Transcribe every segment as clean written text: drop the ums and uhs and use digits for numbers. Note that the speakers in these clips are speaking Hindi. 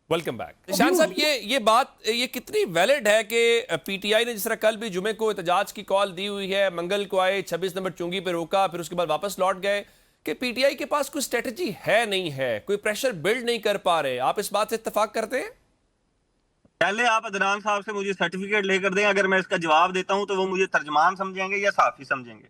वेलकम बैक निशान साहब। ये बात ये कितनी वैलिड है कि पीटीआई ने जिस तरह कल भी जुमे को एहतजाज की कॉल दी हुई है, मंगल को आए 26 नंबर चुंगी पे रोका, फिर उसके बाद वापस लौट गए, कि पीटीआई के पास कोई स्ट्रेटजी है नहीं है, कोई प्रेशर बिल्ड नहीं कर पा रहे। आप इस बात से इत्तेफाक करते हैं? पहले आप अदनान साहब से मुझे सर्टिफिकेट लेकर दें, अगर मैं इसका जवाब देता हूं तो वो मुझे तर्जमान समझेंगे या साफी समझेंगे?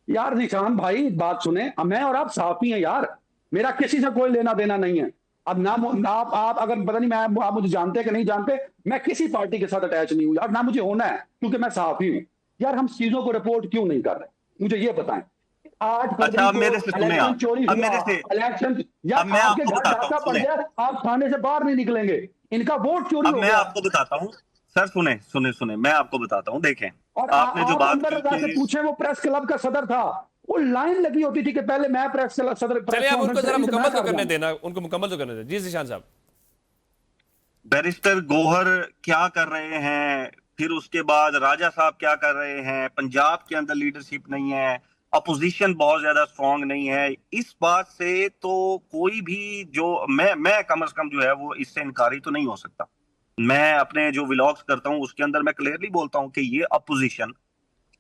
यार निशान भाई बात सुने, मैं और आप साफी हैं यार, मेरा किसी से कोई लेना देना नहीं है। अब ना आप अगर पता नहीं मैं आप मुझे जानते कि नहीं जानते, मैं किसी पार्टी के साथ अटैच नहीं हूं यार, ना मुझे होना है, क्योंकि मैं साफी हूं। यार हम चीजों को रिपोर्ट क्यों नहीं कर रहे, मुझे ये बताएं। 8 अच्छा, फरवरी अब मेरे से को सुने इलेक्शन आप। चोरी अब हुआ, मेरे से इलेक्शन यार अब मैं आपके आपको घर बताता हूँ, डाका पड़ सुने। गया, आप थाने से बाहर नहीं निकलेंगे, इनका वोट चोरी अब हो मैं गया। आपको बताता हूँ सर, सुने सुने सुने, मैं आपको बताता हूँ। देखें, और आपने जो आप बात अंदर की रजा से कि पूछे, वो प्रेस क्लब का सदर था, वो लाइन लगी होती थी कि पहले मैं प्रेस क्लब सदर प्रेस चलिए आप उनको कॉन्फ्रेंस जरा करेंगे तो मैं मुकम्मल तो कर करने जाऊं। देना, उनको मुकम्मल तो करने देना। जी निशान साहब। बैरिस्टर गौहर क्या कर रहे हैं, फिर उसके बाद राजा साहब क्या कर रहे हैं, पंजाब के अंदर लीडरशिप नहीं है, अपोजिशन बहुत ज्यादा स्ट्रांग नहीं है। इस बात से तो कोई भी जो मैं कम से कम जो है वो इससे इनकारी तो नहीं हो सकता। मैं अपने जो व्लॉग्स करता हूं उसके अंदर मैं क्लियरली बोलता हूं कि ये अपोजिशन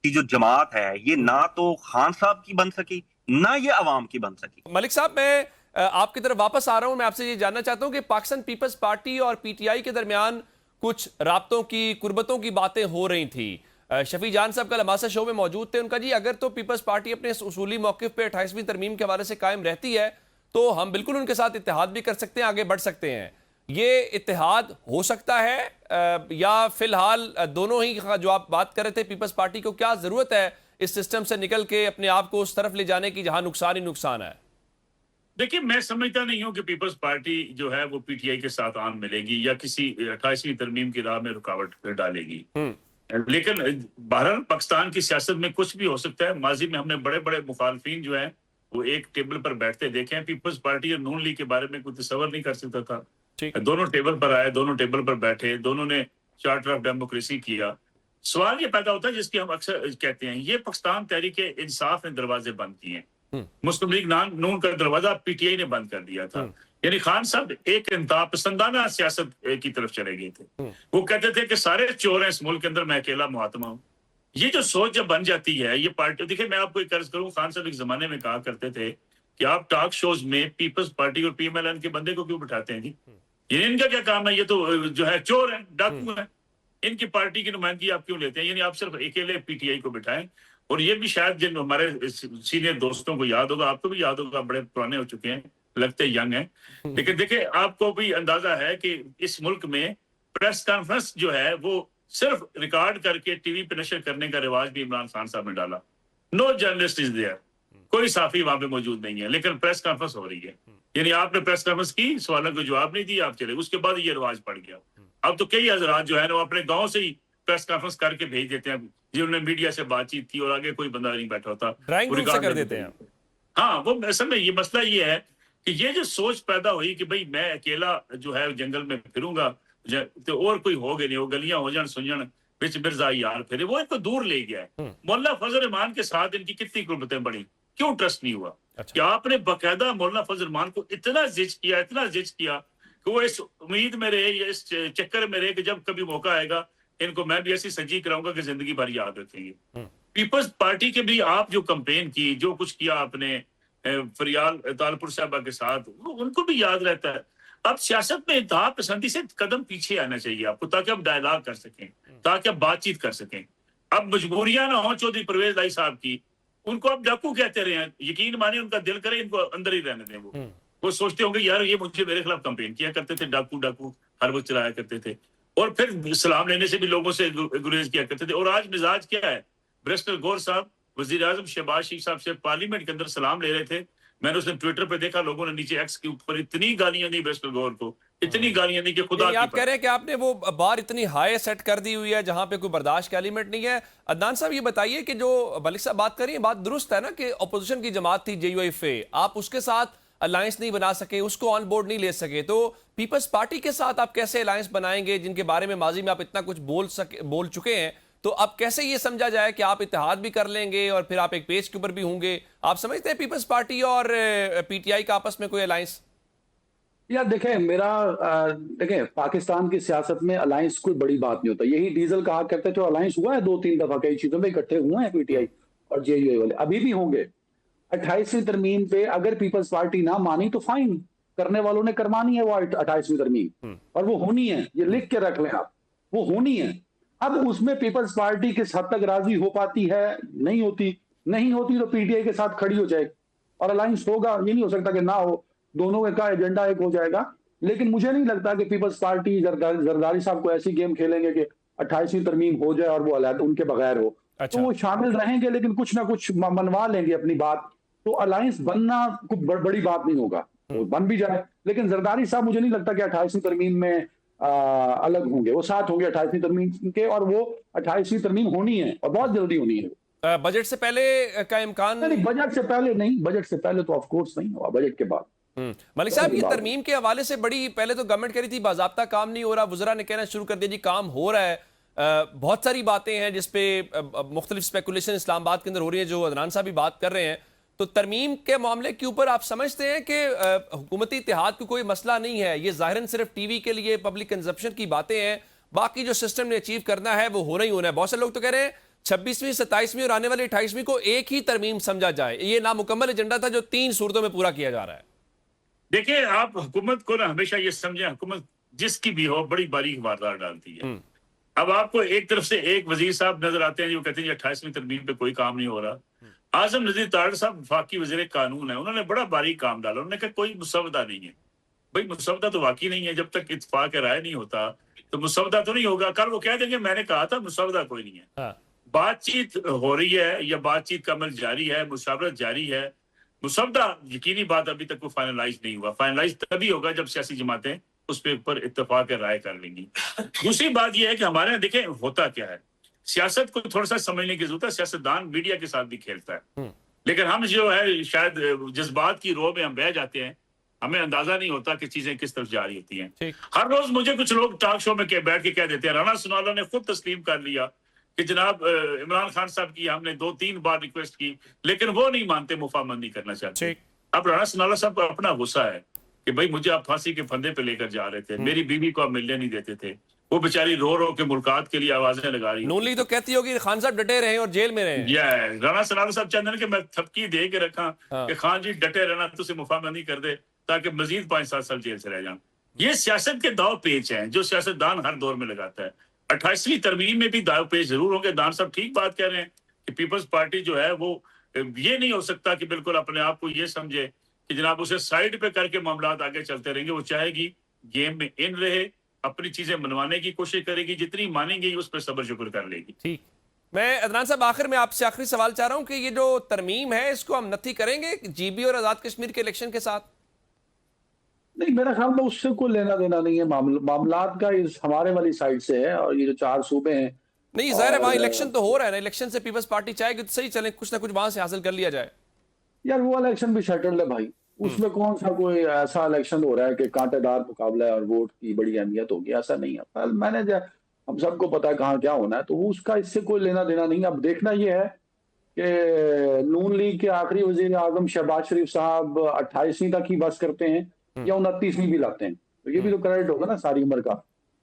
की जो जमात है ये ना तो खान साहब की बन सकी, ना ये अवाम की बन सकी। मलिक साहब, मैं आपकी तरफ वापस आ रहा हूं। मैं आपसे ये जानना चाहता हूं कि पाकिस्तान पीपल्स पार्टी और पीटीआई के दरमियान कुछ राब्तों की, कुर्बतों की बातें हो रही थी। शफी जान साहब कल हमारे शो में मौजूद थे। उनका जी अगर तो पीपल्स पार्टी अपने इस उसूली मौक़िफ़ पे 28वीं तरमीम के हवाले से कायम रहती है तो हम बिल्कुल उनके साथ इत्तेहाद भी कर सकते हैं, आगे बढ़ सकते हैं। ये इत्तेहाद हो सकता है या फिलहाल दोनों ही जो आप बात कर रहे थे, पीपल्स पार्टी को क्या जरूरत है इस सिस्टम से निकल के अपने आप को उस तरफ ले जाने की जहां नुकसान ही नुकसान है? देखिए, मैं समझता नहीं हूं कि पीपल्स पार्टी जो है वो पीटीआई के साथ आन मिलेगी या किसी 28वीं तरमीम की राह में रुकावट डालेगी। लेकिन बहरहाल पाकिस्तान की सियासत में कुछ भी हो सकता है। माजी में हमने बड़े बड़े मुखालफिन जो है वो एक टेबल पर बैठते देखे हैं। पीपल्स पार्टी और नून लीग के बारे में कोई तस्वर नहीं कर सकता था। दोनों टेबल पर आए, दोनों टेबल पर बैठे, दोनों ने चार्टर ऑफ डेमोक्रेसी किया। सवाल ये पैदा होता है जिसकी हम अक्सर कहते हैं, ये पाकिस्तान तहरीक इंसाफ ने दरवाजे बंद किए, मुस्लिम लीग नून का दरवाजा पीटीआई ने बंद कर दिया था। यानी खान साहब एक इंतहा पसंदाना सियासत की तरफ चले गए थे। वो कहते थे कि सारे चोर हैं इस मुल्क के अंदर, मैं अकेला मुहातमा हूं। ये जो सोच जब बन जाती है, ये पार्टी, देखिए मैं आपको एक अर्ज करूं, खान साहब एक जमाने में कहा करते थे कि आप टॉक शोज में पीपल्स पार्टी और पीएमएलएन के बंदे को क्यों बिठाते हैं जी? ये इनका क्या काम है? ये तो जो है चोर है, डाकू है, इनकी पार्टी की नुमाइंदगी आप क्यों लेते हैं? यानी आप सिर्फ अकेले पीटीआई को बिठाएं। और ये भी शायद जिन हमारे सीनियर दोस्तों को याद होगा, आपको भी याद होगा, बड़े पुराने हो चुके हैं, लगते यंग हैं, लेकिन देखिए आपको भी अंदाजा है कि इस मुल्क में प्रेस कॉन्फ्रेंस जो है वो सिर्फ रिकॉर्ड करके टीवी पे नशर करने का रिवाज भी इमरान खान साहब ने डाला। नो जर्नलिस्ट इज देयर, कोई साफी वहां पे मौजूद नहीं है, लेकिन प्रेस कॉन्फ्रेंस हो रही है। यानी आपने प्रेस कॉन्फ्रेंस की, सवालों को जवाब नहीं दिया, आप चले, उसके बाद ये रिवाज पड़ गया। अब तो कई हजरात जो है ना वो अपने गांव से ही प्रेस कॉन्फ्रेंस करके भेज देते हैं, जिन्होंने मीडिया से बातचीत की और आगे कोई बंदा नहीं बैठा होता, ड्राइंग रूम से कर देते हैं। हाँ, वो असल में ये मसला ये है कि ये जो सोच पैदा हुई कि भाई मैं अकेला जो है जंगल में फिरूंगा तो और कोई हो गए नहीं, वो गलियां हो जान सुन बिच मिर्जा यार फिर, वो इनको दूर ले गया है। मौलाना फजल रहमान के साथ इनकी कितनी कुर्बतें बढ़ी, क्यों ट्रस्ट नहीं हुआ? अच्छा। कि आपने बाकायदा मौलाना फजल रहमान को इतना जिच किया कि वो इस उम्मीद में रहे या इस चक्कर में रहे कि जब कभी मौका आएगा इनको मैं भी ऐसी सजी कराऊंगा कि जिंदगी भर याद रखेंगे। पीपल्स पार्टी के भी आप जो कंपेन की, जो कुछ किया आपने फरियाल तालपुर साहबा के साथ, उनको भी याद रहता है। अब सियासत में इंतहा पसंदी से कदम पीछे आना चाहिए आपको, ताकि आप डायलॉग कर सकें, ताकि आप बातचीत कर सकें। अब मजबूरियां ना हो चौधरी परवेज लाई साहब की, उनको आप डाकू कहते रहे हैं, यकीन मानिए उनका दिल करे इनको अंदर ही रहने दें। वो सोचते होंगे यार ये मुझे मेरे खिलाफ कंपेन किया करते थे, डाकू हर वक्त चलाया करते थे, और फिर सलाम लेने से भी लोगों से गुरेज किया करते थे। और आज मिजाज क्या है? बैरिस्टर गौहर साहब वजीर आजम शहबाज शरीफ साहब से पार्लियामेंट के अंदर सलाम ले रहे थे, मैंने उसने ट्विटर पे देखा, लोगों ने नीचे एक्स के ऊपर इतनी गालियां दी बैरिस्टर गौहर को, इतनी गालियां दी कि खुदा आप कह रहे हैं कि आपने वो बार इतनी हाई सेट कर दी हुई है जहां पे कोई बर्दाश्त का एलिमेंट नहीं है। अदनान साहब ये बताइए कि जो मलिक साहब बात कर रही है, बात दुरुस्त है ना कि अपोजिशन की जमात थी जेयूआईफे, आप उसके साथ अलायंस नहीं बना सके, उसको ऑन बोर्ड नहीं ले सके, तो पीपल्स पार्टी के साथ आप कैसे अलायंस बनाएंगे जिनके बारे में माजी में आप इतना कुछ बोल चुके हैं? तो अब कैसे ये समझा जाए कि आप इत्तेहाद भी कर लेंगे और फिर आप एक पेज के ऊपर भी होंगे? आप समझते हैं पीपल्स पार्टी और पीटीआई का आपस में कोई अलायंस? यार देखें देखें, पाकिस्तान की सियासत में अलायंस कोई बड़ी बात नहीं होता। यही डीजल कहा करते थे, अलायंस हुआ है 2-3 दफा, कई चीजों में इकट्ठे हुए हैं पीटीआई और जेयूए वाले, अभी भी होंगे। 28वीं तरमीम पे अगर पीपल्स पार्टी ना मानी तो फाइन, करने वालों ने करवानी है वो 28वीं तरमीम, और वो होनी है, ये लिख के रख लें आप, वो होनी है। अब उसमें पीपल्स पार्टी किस हद तक राजी हो पाती है, नहीं होती तो पीटीआई के साथ खड़ी हो जाएगी और अलायंस होगा। ये नहीं हो सकता कि ना हो, दोनों का एजेंडा एक हो जाएगा। लेकिन मुझे नहीं लगता कि पीपल्स पार्टी जरदारी साहब को ऐसी गेम खेलेंगे कि 28वीं तरमीम हो जाए और वो अलग उनके बगैर हो। अच्छा। तो वो शामिल रहेंगे, लेकिन कुछ ना कुछ मनवा लेंगे अपनी बात। तो अलायंस बनना कुछ बड़ी बात नहीं होगा, वो बन भी जाए। लेकिन जरदारी साहब मुझे नहीं लगता कि 28वीं तरमीम में अलग होंगे, वो साथ होंगे 28वीं तरमीम के, और वो 28वीं तरमीम होनी है और बहुत जल्दी होनी है। बजट से पहले का इम्कान? नहीं, बजट से पहले नहीं, बजट से पहले तो ऑफ कोर्स नहीं होगा, बजट के बाद। मलिक साहब, ये तरमीम के हवाले से बड़ी पहले तो गवर्नमेंट कह रही थी बाज़ाब्ता काम नहीं हो रहा, वज़रा ने कहना शुरू कर दिया जी काम हो रहा है। बहुत सारी बातें हैं जिसपे मुख्तलिफ स्पेकुलेशन इस्लामाबाद के अंदर हो रही है, जो अदनान साहब भी बात कर रहे हैं। तो तरमीम के मामले के ऊपर आप समझते हैं कि हुकूमती इत्तेहाद को कोई मसला नहीं है, ये ज़ाहिरन सिर्फ टीवी के लिए पब्लिक कंजप्शन की बातें हैं, बाकी जो सिस्टम ने अचीव करना है वो होना ही होना है। बहुत से लोग तो कह रहे हैं 26वीं, 27वीं और आने वाली 28वीं को एक ही तरमीम समझा जाए, ये नामुकम्मल एजेंडा था जो 3 सूरतों में पूरा किया जा रहा है। देखिए, आप हुकूमत को ना हमेशा ये समझें, हुकूमत जिसकी भी हो बड़ी बारीक वारदात डालती है। अब आपको एक तरफ से एक वजीर साहब नजर आते हैं जो कहते हैं 28वीं तरमीम पे कोई काम नहीं हो रहा। आजम नजीर तारड़ साहब वफाकी वजीर कानून है, उन्होंने बड़ा बारीक काम डाला। उन्होंने कहा कोई मुसवदा नहीं है। भाई मुसवदा तो वाकई नहीं है, जब तक इत्तेफाक राय नहीं होता तो मुसवदा तो नहीं होगा। कल वो कह देंगे मैंने कहा था मुसवदा कोई नहीं है। हाँ। बातचीत हो रही है या बातचीत का अमल जारी है, मुशावरत जारी है। मुसवदा यकीनी बात अभी तक वो फाइनलाइज नहीं हुआ। फाइनलाइज तभी होगा जब सियासी जमातें उस पे ऊपर इत्तेफाक राय कर लेंगी। दूसरी बात यह है कि हमारे यहाँ देखें होता क्या है, सियासत को थोड़ा सा समझने की जरूरत है। सियासतदान मीडिया के साथ भी खेलता है, लेकिन हम जो है शायद जज्बात की रो में हम बह जाते हैं, हमें अंदाजा नहीं होता कि चीजें किस तरफ जा रही होती हैं। हर रोज मुझे कुछ लोग टॉक शो में बैठ के कह देते हैं, राणा सनाउल्लाह ने खुद तस्लीम कर लिया कि जनाब इमरान खान साहब की हमने 2-3 बार रिक्वेस्ट की लेकिन वो नहीं मानते, मुफाहमत नहीं करना चाहते। अब राणा सनाउल्लाह साहब को अपना गुस्सा है कि भाई मुझे आप फांसी के फंदे पे लेकर जा रहे थे, मेरी बीवी को आप मिलने नहीं देते थे, वो बेचारी रो रो के मुल्कात के लिए आवाजें लगा रही। नून लीग तो कहती होगी खान साहब डटे रहे और जेल में रहे। राणा सनाउल्लाह साहब चाहते हैं कि मैं थपकी दे के रखा कि खान जी डटे रहना, तुझे मुफाहमत नहीं कर दे ताकि मजीद 5-7 साल जेल से रह जाऊं। ये सियासत के दाव पेच हैं जो सियासतदान हर दौर में लगाता है। 28वीं तरमीम में भी दाव पेच जरूर होंगे। दान साहब ठीक बात कह रहे हैं कि पीपल्स पार्टी जो है वो ये नहीं हो सकता कि बिल्कुल अपने आप को ये समझे कि जनाब उसे साइड पे करके मामला आगे चलते रहेंगे। वो चाहेगी गेम में इन रहे, अपनी चीजें मनवाने की कोशिश करेगी, जितनी मानेंगी उस पर सब्र शुक्र कर लेगी। ठीक। मैं अदनान साहब आखिर में आपसे आखिरी सवाल चाह रहा हूं कि ये जो तरमीम है इसको हम नथी करेंगे जीबी और आजाद कश्मीर के इलेक्शन के साथ? नहीं, मेरा ख्याल में उससे कोई लेना देना नहीं है। मामलात का इस हमारे वाली साइड से है, और ये जो 4 सूबे हैं, नहीं जाहिर है वहां इलेक्शन तो हो रहा है ना, इलेक्शन से पीपल्स पार्टी चाहेगी तो सही चले, कुछ ना कुछ वहां से हासिल कर लिया जाए। यार वो इलेक्शन भी सेटल्ड है भाई, उसमें कौन सा कोई ऐसा इलेक्शन हो रहा है कि कांटेदार मुकाबला है और वोट की बड़ी अहमियत होगी, ऐसा नहीं है। मैंने हम सबको पता है कहाँ क्या होना है, तो उसका इससे कोई लेना देना नहीं। अब देखना यह है कि नून लीग के आखिरी वजीर आजम शहबाज शरीफ साहब 28वीं तक ही बस करते हैं या 29वीं भी लाते हैं, तो ये भी तो क्रेडिट होगा ना सारी उम्र का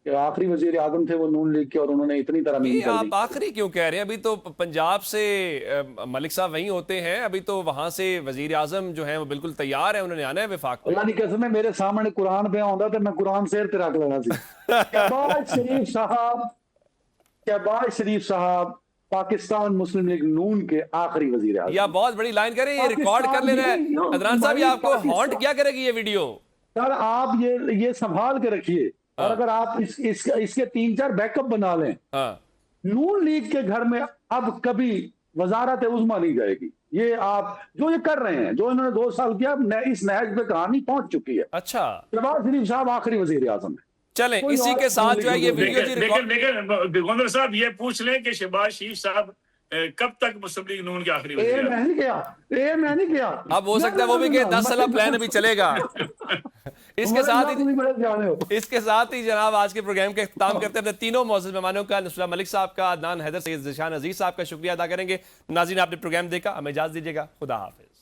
कि आखिरी वजीर आजम थे वो नून लीग के और उन्होंने इतनी तरह आप आखिरी क्यों कह रहे हैं? अभी तो पंजाब से मलिक साहब वहीं होते हैं, अभी तो वहां से वजीर आजम जो है वो बिल्कुल तैयार है, उन्होंने आना है विफाक में। अल्लाह की कसम है, मेरे सामने कुरान पे आंदा तो मैं कुरान शेर ते रख लेना सी। शहबाज शरीफ साहब पाकिस्तान मुस्लिम लीग नून के आखिरी वजीर आजम। या बहुत बड़ी लाइन करें, ये रिकॉर्ड कर लेना है अदनान साहब, ये आपको हॉन्ट क्या करेगी ये वीडियो? सर आप ये संभाल के रखिए, और अगर आप इसके 3-4 बैकअप बना लें, नून लीग के घर में अब कभी वजारत उज़्मा नहीं जाएगी। ये आप जो ये कर रहे हैं, जो इन्होंने 2 साल किया, इस नहज पे कहानी पहुंच चुकी है। अच्छा, शहबाज शरीफ साहब आखिरी वजीर आजम है। चलें इसी के साथ जो है ये वीडियो जी लेकिन बिगोंदर साहब ये पूछ लें कि शहबाज शरीफ साहब कब तक मुस्लिम लीग नून के आखिरी वजीर आजम? मैं नहीं किया। अब हो सकता है वो भी कि 10 साल प्लान अभी चलेगा। इसके साथ ही जनाब आज के प्रोग्राम का इख्तिताम करते हैं। अपने तीनों मौजूद मेहमानों का, नुसरत मलिक साहब का, अदनान हैदर, सैयद ज़ीशान अजीज साहब का शुक्रिया अदा करेंगे। नाज़रीन आपने प्रोग्राम देखा, हमें इजाज़त दीजिएगा, खुदा हाफिज़।